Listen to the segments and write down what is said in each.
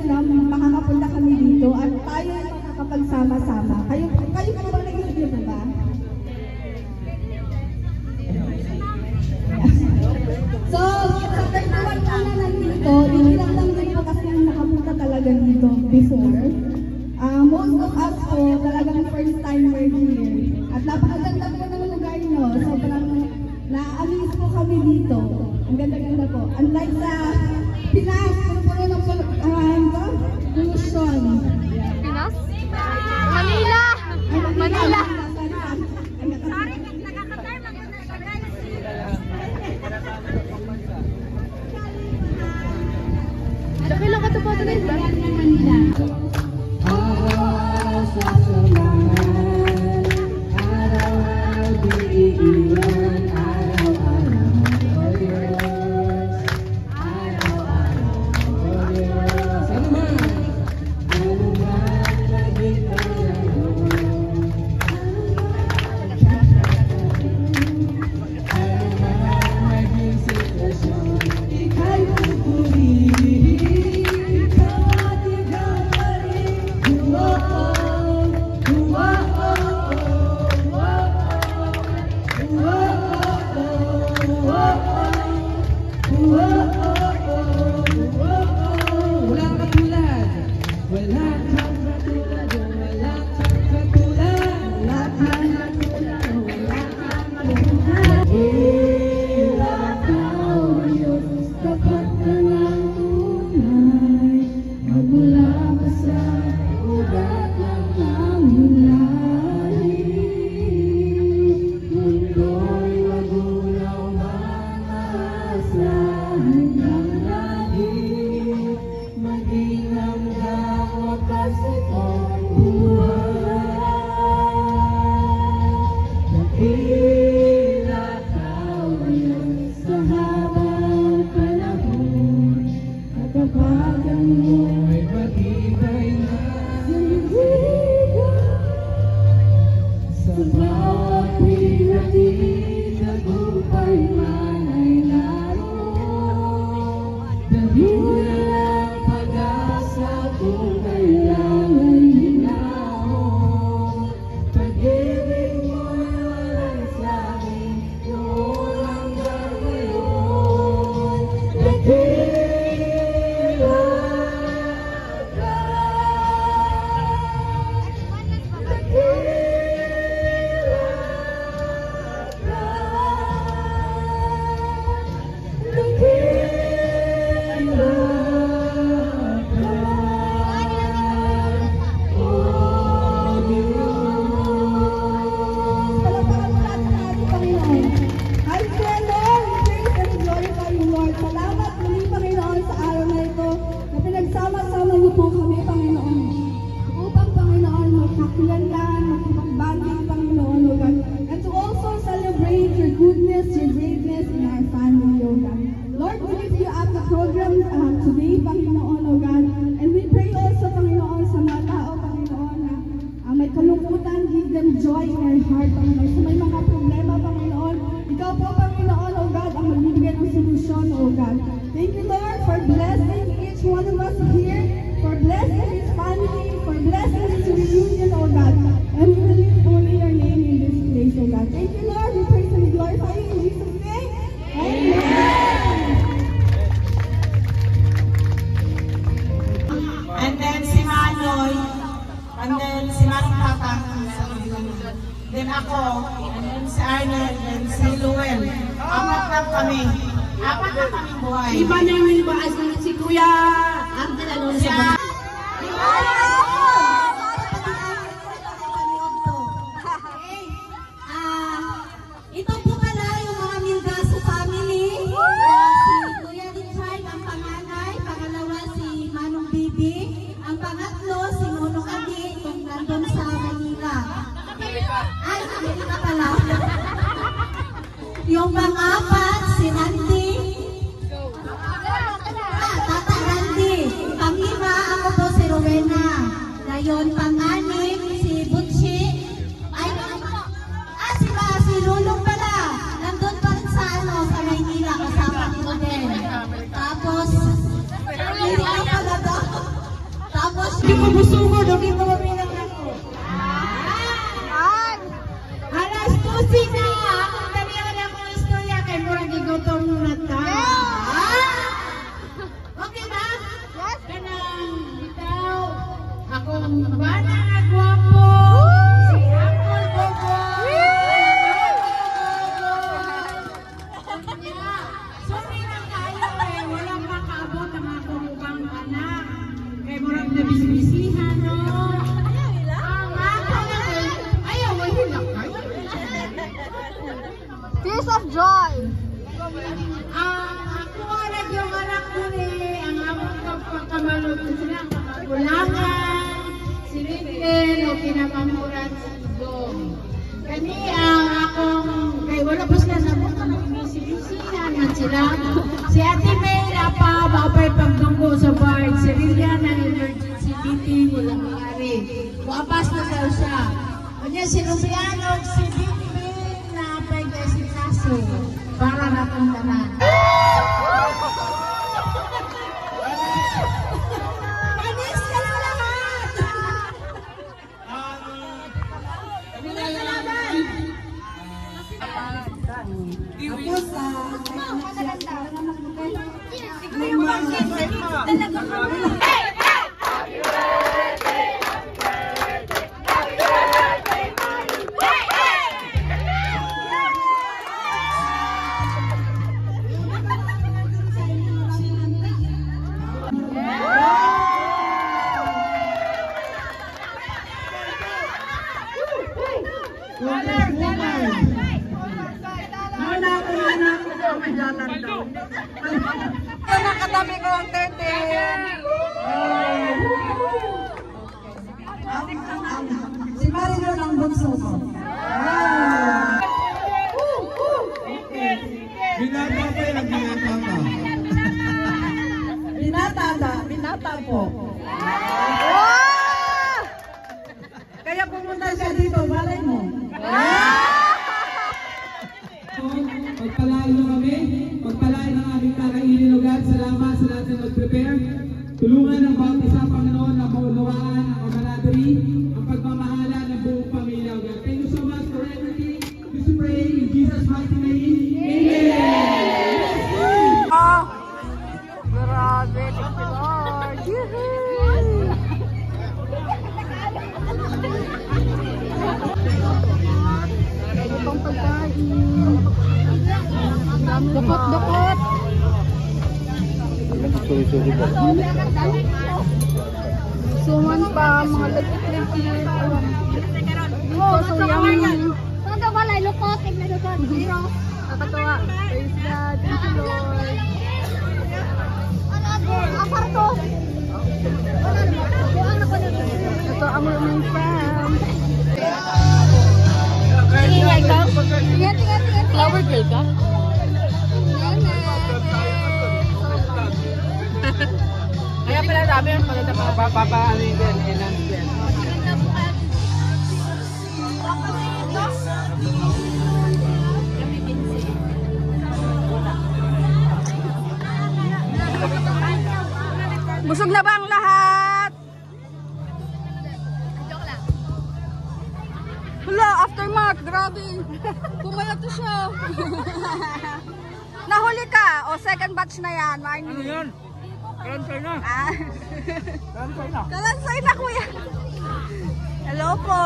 na makakapunta kami dito at tayo ay makakapagsama-sama. Kayo po ba nag-isip niyo po ba? So, sa 31 na nandito, hindi lang din po kasi nakapunta talaga dito before. Most of us po talagang first time we're here. At napakaganda po ng lugar nyo. Sobrang na-amaze po kami dito. Ang ganda-ganda po. Unlike sa Pinas, puno ng pollution. Pinas? Manila! Manila! Sabi lang ka ito po ito na Manila. Yung pang-apat, si Randy. Tata Randy. Pang-lima, ako po si Rowena. Ngayon, pang-anim, si Butchi. Ay, si Lulong pala. Nandun pa rin sa Maynila, kasama ko din. Tapos, hindi ka pala daw. di ko busugod, di ko mabilang ako. An! Alas 12 na, ako talihan akong istorya kay murag igutom na ta. Okay ba? Yes! Kanang bitaw, akong bana na gwapo, si Apple Bobo. Sorry lang kayo eh, walang makaabot ang akong ubang anak. Kay murag na bisbisihan, no? Ang ako naman, ayaw, wala kayo. Tears of joy! Ako anak yung anak ko ang among pagkamalot ko sila, ang kamagulangan, si Ritlin, o kinamamuran sa Idong. Kani ang akong, kay wala pa sila sa mga bisibisihan man sila. Si Ate May pa, mapay pagdunggo sa bar, si Lilian ang emergency meeting, walang nangyari. Wapas na daw siya. Kanya si Rubiano, si Bipin, na pay kasi kaso, para natong tanan. Panis ka lang lahat! Nakatabi ko ang 13! Si Marino ng bunso ko. Binata pa yan, binata pa. Binata po. Wow! Kaya pumunta siya dito, balay mo. Pagpalain mo kami, pagpalain ang aming kakainin lugar. Salamat sa lahat na mag-prepare. Tulungan ng bawat isa, Panginoon, na maunawaan ang camaraderie, ang pagmamahala ng buong pamilya. Thank you so much for everything. We pray in Jesus' mighty name. Amen. Oh! Grabe, thank you Lord! Yehey! Ano pang pagkain? Dukot-dukot! Suman pa, mga lagkit-lagkit. Oh, so yummy! Saan ka balay? Lukot, tignan lukot. Zero. Nakatawa. Praise God. Thank you Lord. Apar to. Ito ang aming fam. Tingin ikaw. Tingin. Flower girl ka? Kaya pala sabi yung papaanin din, enhance din. Busog na ba ang lahat? Hala, aftermath, grabe. Pumayat to siya. Nahuli ka? O second batch na yan? Ano yun? Kalansay na. Ah. Kalansay na. Kalansay na kuya. Hello po.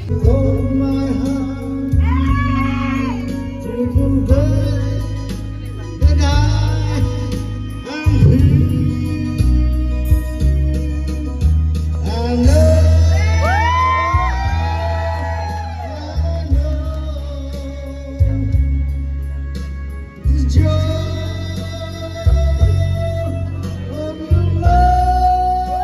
Hold my heart to convey that I am free. I know the joy of your love.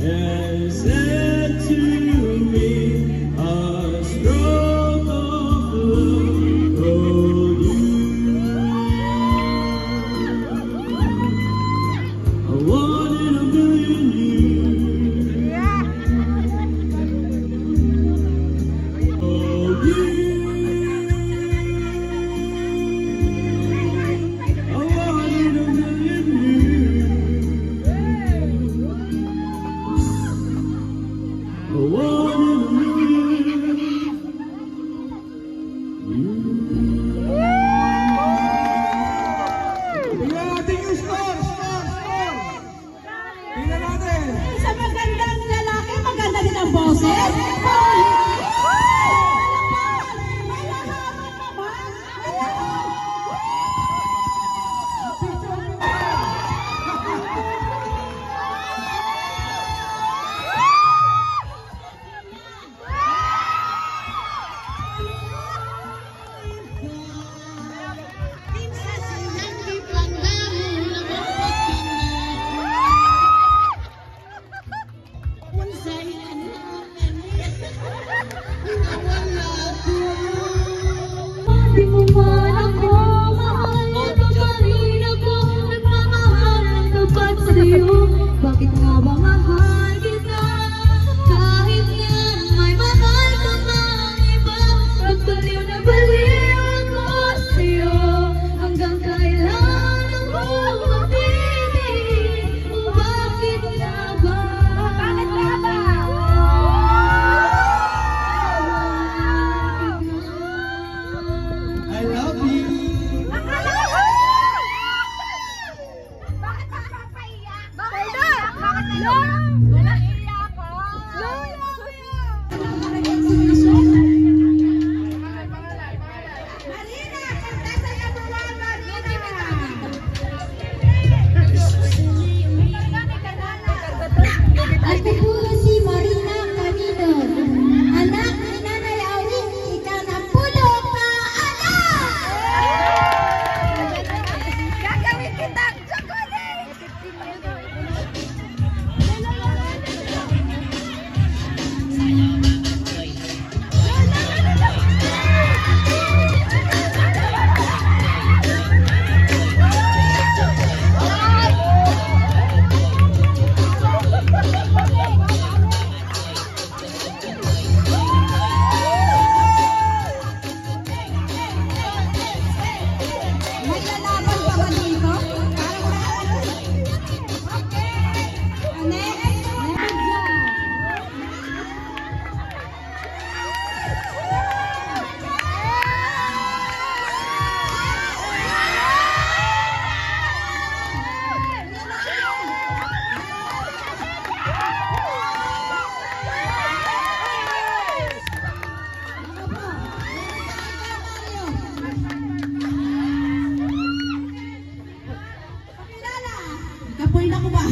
and said to me, a stroke of love for you. I wanted a million years for you. I wanted a million years. I wanted a million Tingnan natin yung score! Tingnan natin! Sa magandang lalaki, maganda din ang boses. Bakit nga ba mahal kita? Kahit na may mahal ka mang iba, baliw na baliw ako sa'yo. Hanggang kailan ako mapipili? O bakit nga ba? Bakit nga ba? I love you. Ako po si Marina Camino, anak ni Nanay Aurin, ikaw na pulo ka anak! Gagawin kitang chocolate! May lalaban pa ba dito? Kapoy na ko ba?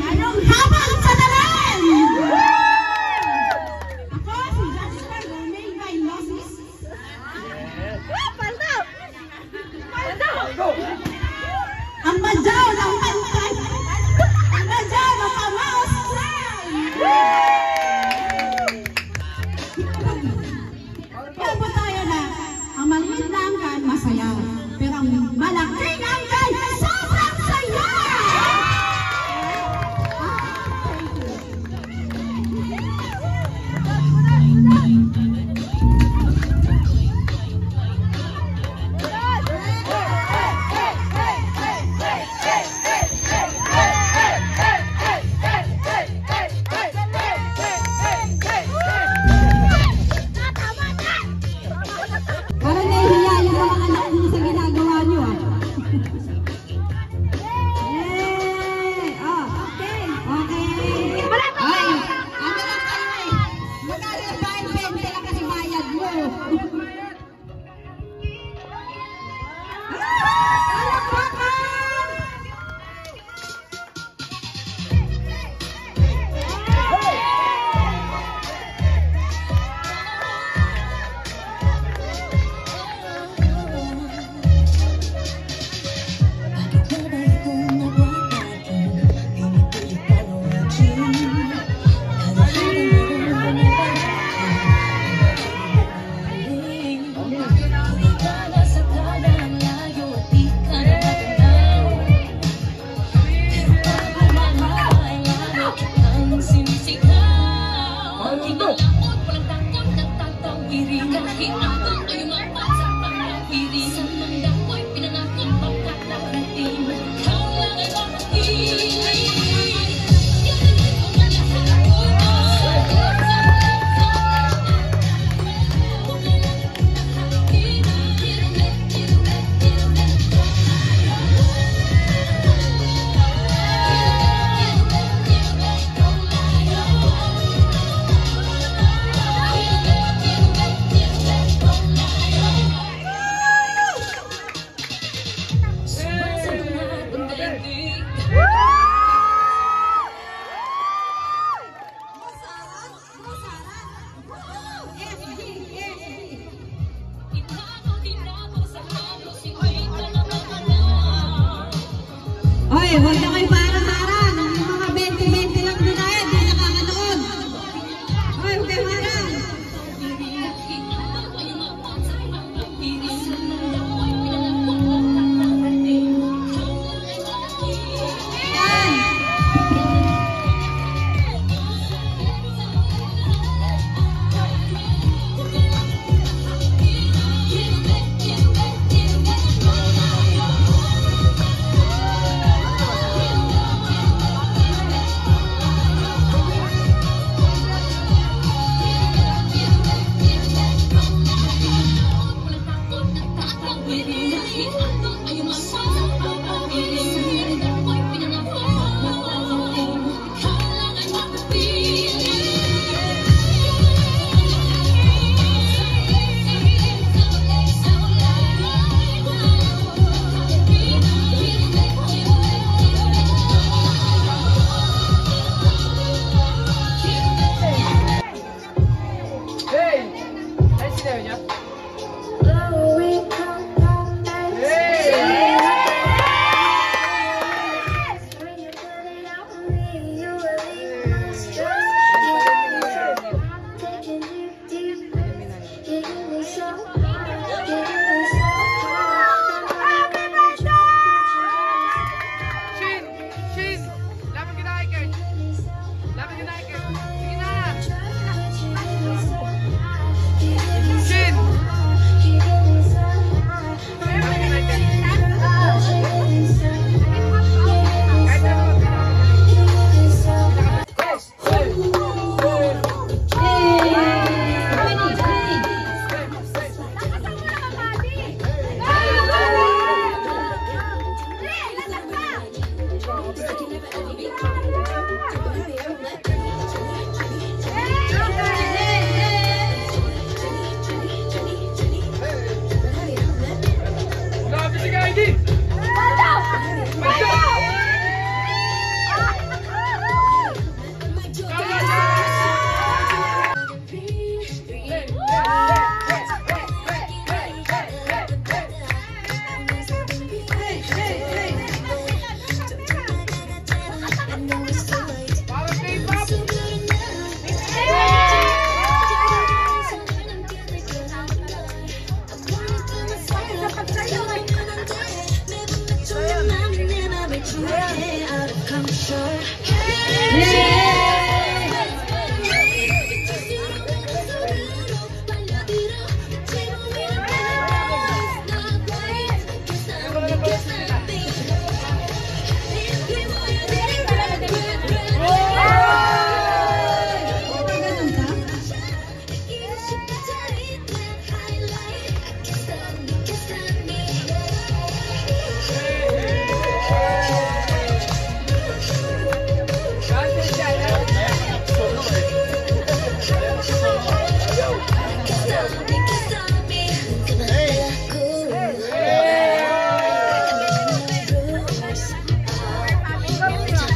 Anong habang sa dalan? Ako si Jasper Romay by Moses. Ang madyaw ng pantay! Ang madyaw ng pamaos cry! Kaya po tayo na ang maliit na angkan masaya, pero ang malaking angkan sobrang saya! huwag na kayo parang-harang. Yung mga 20-20 lang na tayo, di nakakanood. Hoy, huwag kayo harang.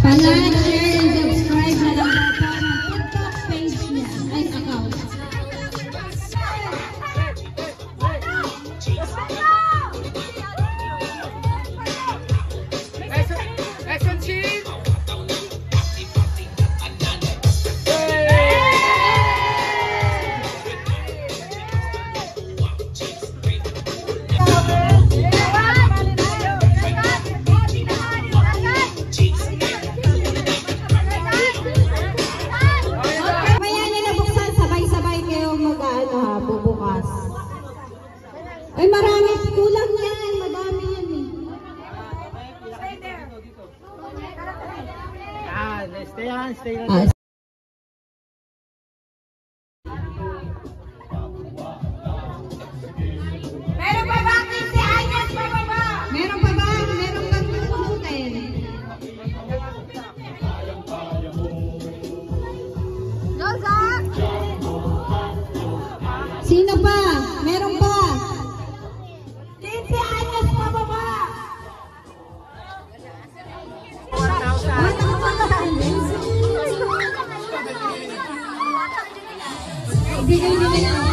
Palike, share, and subscribe na lang po ng TikTok page niya ay account. Ay, marami. Kulang yan. Madami yan eh. Stay on. Meron pa ba si Agnes pa ba? Meron pa ba? Meron pa puputin. Rosa! Sino pa? Meron pa? Si Agnes pa ba? Ibigay nyo na lang.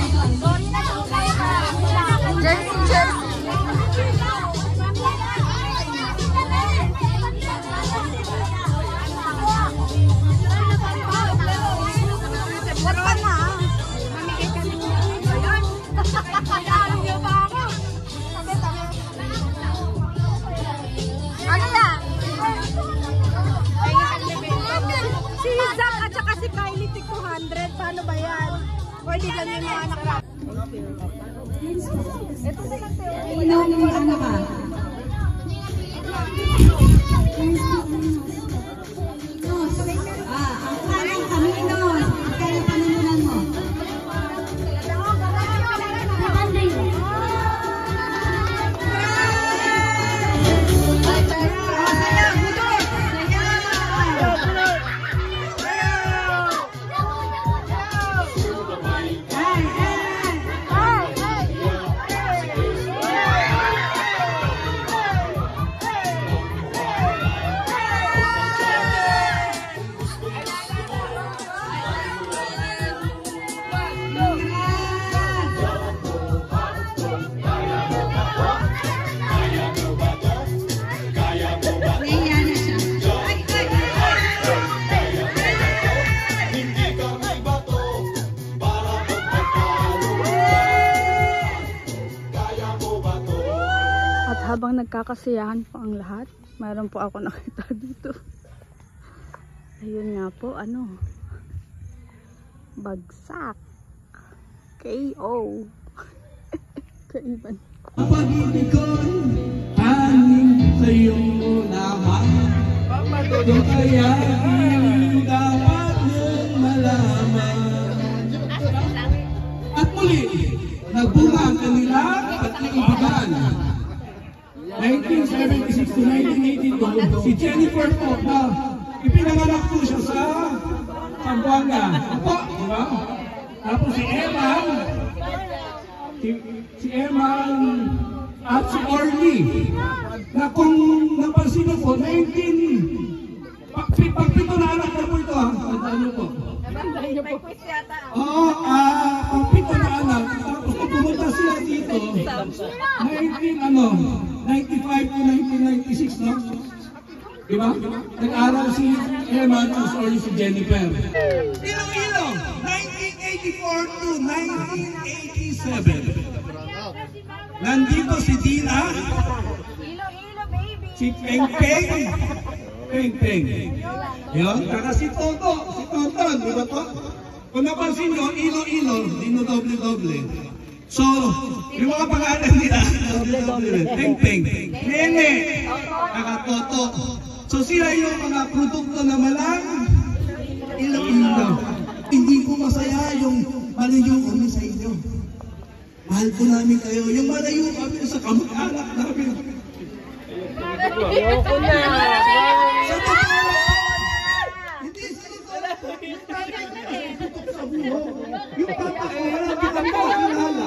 Si Zack at saka si Kylie tig 200. Paano ba yan? O di lang yung mga anak na. Ito sila Theo. Ino yung ano ka? Ang parang kamino. Kaya pananunan mo. Habang nagkakasiyahan po ang lahat, mayroon po ako nakita dito. Ayun nga po, ano, bagsak. KO. Kaiban. Ang pag-ibig ko'y tanging sa'yo lamang. Ito kaya dapat mong malaman. At muli, nagbunga ang kanila at naibigan. 1976 to 1982, si Jennifer po na ipinanganak po siya sa Zamboanga. Opo, di ba? Tapos si Eman at si Orly na kung napansin niyo po, pagpito na anak na po ito ha, tandaan niyo po. Oo, pagpito na anak, tapos kung pumunta sila dito, 95 to 1996, no? Diba? Nag-aral si Eman at Orly si Jennifer. Iloilo, 1984 to 1987. Nandito si Dina, si Peng Peng, yun, kaka si Tonton, di ba to? Kung napansin nyo, Ilo-Ilo, dino-doble-doble. So, yung mga pangalan nila, doble-doble, Peng, Nene, kaka Toto. So sila yung mga produkto na malang Ilo-Ilo. Hindi po masaya yung malayo kami sa inyo. Mahal po namin kayo. Yung malayo kami sa kamag-anak namin. Ayoko na. Sa totoo, hindi sa totoo. Sa buho. Yung papa ko, wala kitang nakilala.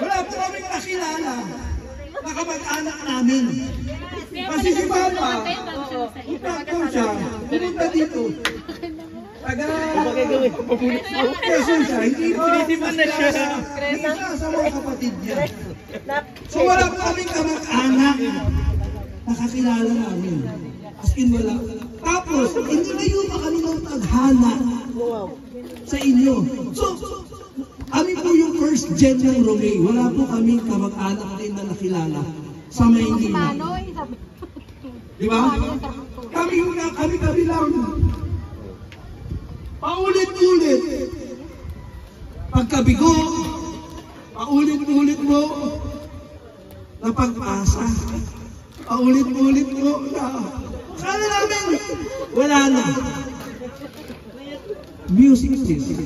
Wala po kami nakilala. Nakamag-anak namin. Kasi si Papa, ipagpon siya, pumunta dito. Quezon siya, hindi sa mga kapatid niya. So wala po kaming kamag-anak. Nakakilala namin. As in wala. Tapos, hindi kayo pa kami ng tadhana sa inyo. So, kami po yung first gen ng Romay. Wala po kaming kamag-anak din na nakilala sa Maynila. Di ba? Kami lang. Paulit-ulit. Pagkabigo, paulit-ulit mo na pag-asa. Paulit-ulit mo na. Sana namin, wala na. Music please.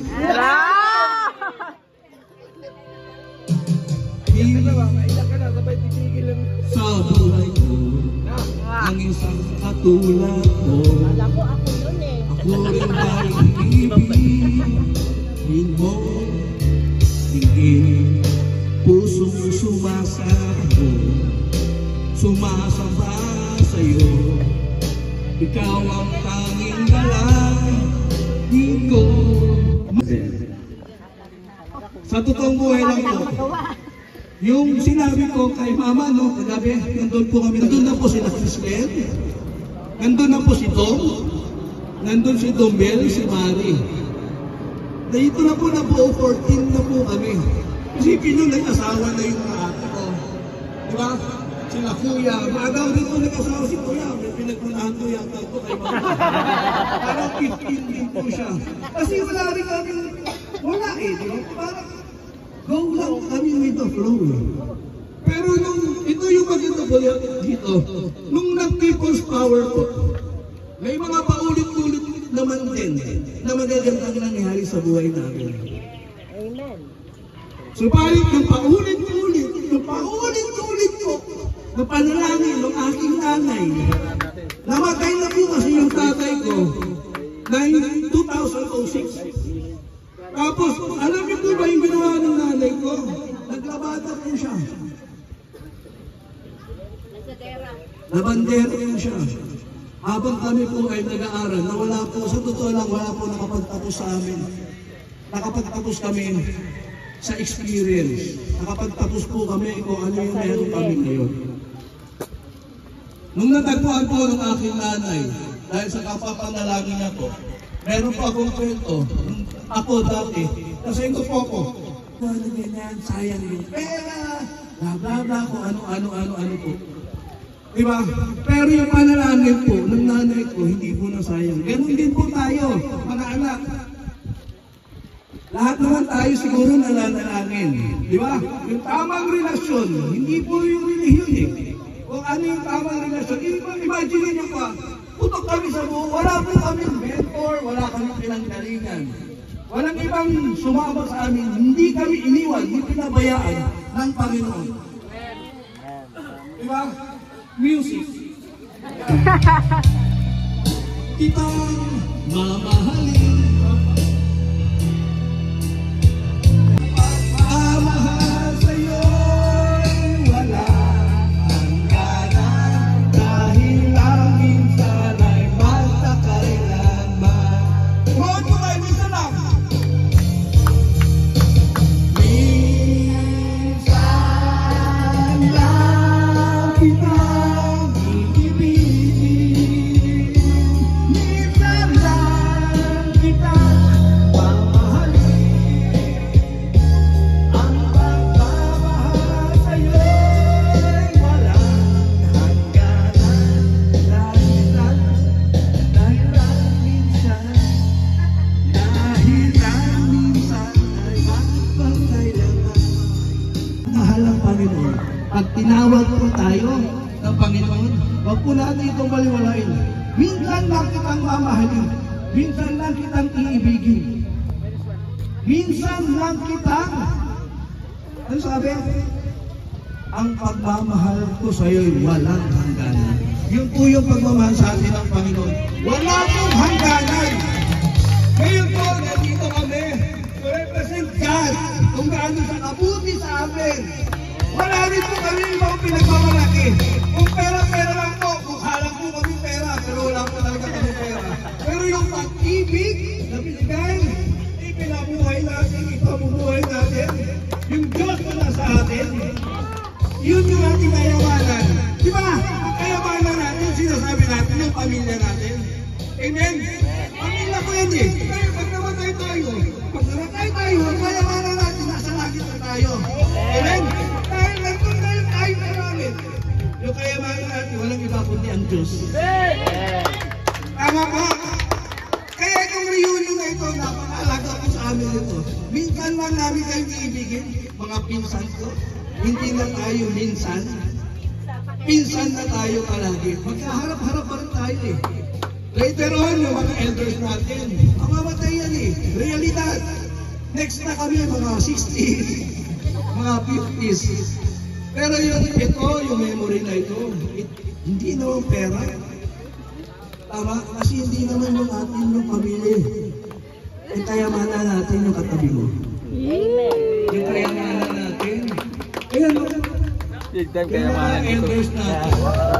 Sa buhay ko, ang isang katulad ko, ako rin ay ibigin mo, tingin, pusong sumasako, sumasamba sa'yo, ikaw ang tanging dalangin ko. Sa totoong buhay lang po, yung sinabi ko kay Mama, no, kagabi, nandun po kami, nandun na po si Cristel, nandun na po si Tom, nandun si Dombel, si Mari. Dito na po 14 na po kami. Isipin nyo, nag-asawa na yung ate ko. Diba? sila kuya. Magaw din po nag-asawa si kuya. May pinagpunahan ko yata ito kay mama. Parang 15 din po siya. Kasi wala rin kami, wala eh. Di ba? Parang go lang kami with the flow. Pero nung, ito yung maganda po dito, nung nag-people's power po, may mga paulit-ulit naman din na magagandang nangyari sa buhay namin. Amen. Subalit yung paulit-ulit po na panalangin ng aking nanay, namatay na po kasi yung tatay ko na 2006. Tapos, alam niyo po ba yung ginawa ng nanay ko? Naglabada po siya. Nabandera po siya. Habang kami po ay nag-aaral, na wala po, sa totoo lang, wala po nakapagtapos sa amin. Nakapagtapos kami sa experience. Nakapagtapos po kami kung ano yung meron kami ngayon. Nung natagpuan po ng aking nanay, dahil sa kapapanalangin niya po, meron po akong kwento. Ako dati, kasi ko po ako, ano ganyan, sayang yung pera, bla bla kung ano po. Diba? Pero yung panalangin po ng nanay ko, hindi po nasayang. Ganun din po tayo, mga anak. Lahat naman tayo siguro nalalangin. Diba? Yung tamang relasyon, hindi po yung relihiyon eh. Kung ano yung tamang relasyon, imagine nyo pa, putok kami sa buo, wala po kami mentor, wala kami pinanggalingan. Walang ibang sumama sa amin, hindi kami iniwan, hindi pinabayaan ng Panginoon. Diba? Music. Kitang mamahalin, pagmamahal sa'yo'y wala hangganan, dahil lang minsan ay magkakailanman. Huwag mo tayo minsan lang. Minsan lang kita pag tinawag po tayo ng Panginoon, huwag po natin itong baliwalain. Minsan lang kitang mamahalin. Minsan lang kitang iibigin. Minsan lang kitang, ano sabi? Ang pagmamahal ko sa iyo'y walang hangganan. Yun po yung pagmamahal sa atin ng Panginoon. Wala pong hangganan. Ngayon po, nandito kami to represent God kung gaano sa kabuti sa amin. Wala rin po kami ibang pinagmamalaki. Kung pera-pera lang po, halang po kami pera, pero wala po talaga kami pera. Pero yung pag-ibig na binigay, ipinabuhay natin, ipabubuhay natin, yung Diyos na nasa atin, yun yung ating kayamanan. Diba? Ang kayamanan natin, sinasabi natin, yung pamilya natin. Amen? Pamilya ko yan eh. Kaya pag namatay tayo, ang kayamanan natin, nasa langit na tayo. Amen? Dahil nandun na yung tayo sa langit. Yung kayamanan natin, walang iba kundi ang Diyos. Tama ka? Kaya itong reunion na ito, napakalaga po sa amin ito. Minsan lang namin kayong iibigin, mga pinsan ko. Hindi na tayo minsan. Pinsan na tayo palagi. Magkaharap-harap pa rin tayo eh. Later on, yung mga elders natin, mamamatay yan eh. Realidad. Next na kami, mga 60s, mga 50s. Pero yun, ito, yung memory na ito, hindi naman pera. Tama? Kasi hindi naman yung atin yung pamilya. Yung kayamanan natin yung katabi mo. Amen. Yung kayamanan natin. Ayan, big time kayamanan ito. Elders natin.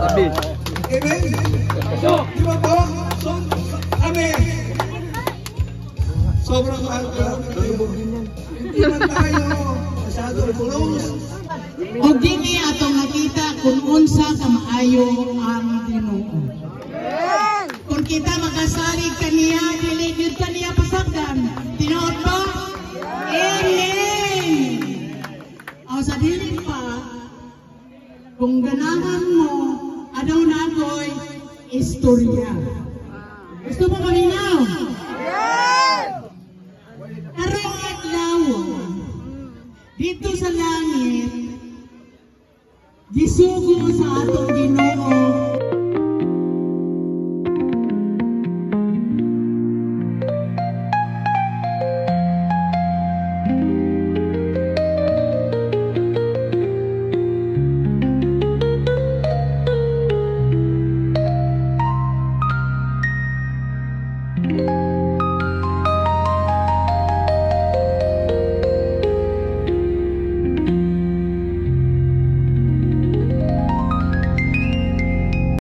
Amen. Amen? Di ba po? So, kami, sobrang mahal ka. Hindi man tayo masyado close. O di niya atong nakita kung unsa ka maayo ang Ginoo. Kung kita magasalig kaniya, dili gyud kaniya pasagdan. Tinuod ba? Amen. O sa dili pa, kung ganahan istorya. Gusto mo kanina